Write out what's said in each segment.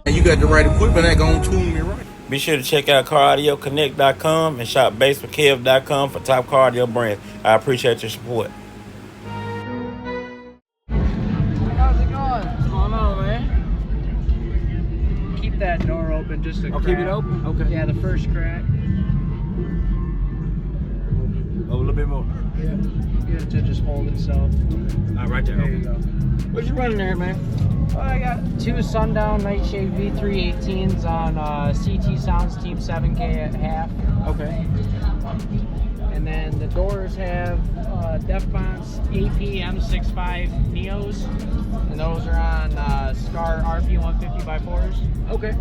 And you got the right equipment that gonna tune me right. Be sure to check out caraudioConnect.com and shop BASSWITHKEV.com for top car audio brands. I appreciate your support. How's it going? What's going on, man? Keep that door open just a I'll crack. keep it open? Okay. Yeah, the first crack. Oh, a little bit more. Yeah. Get it to just hold itself. All right, right there. There you go. What you running there, man? Well, I got two Sundown Nightshade V318s on CT Sounds Team 7K at half. Okay. And then the doors have Defcon's AP M65 Neos. And those are on Scar RP 150 by 4s. Okay.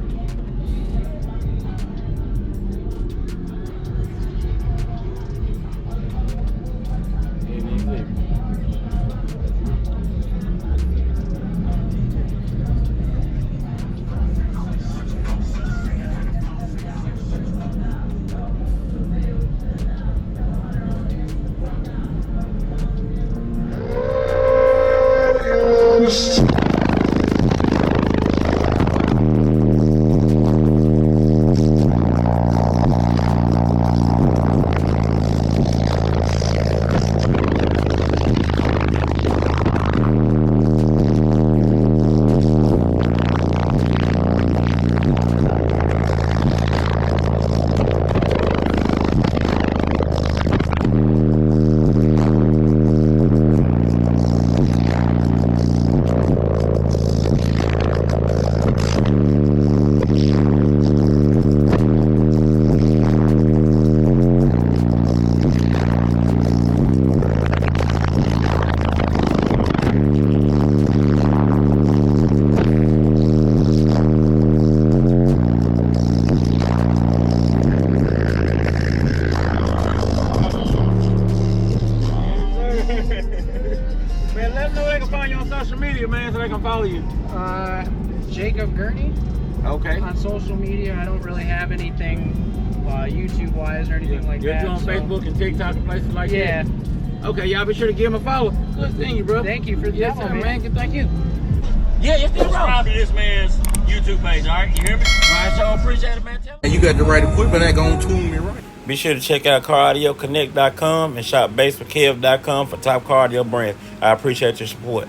Man, let them know they can find you on social media, man, so they can follow you. Jacob Gurney Okay. on social media. I don't really have anything YouTube-wise or anything like You're that. on so- Facebook and TikTok and places like Yeah. that? Okay, y'all be sure to give him a follow. Good seeing you, bro. Thank you for the yes, demo, sir, man. man. Thank you. Yeah, it's still Subscribe to this man's YouTube page, all right? You hear me? All right, so appreciate it, man. Tell And you got the right equipment that gonna tune me right. Be sure to check out caraudioConnect.com and shop BASSWITHKEV.com for top car audio brands. I appreciate your support.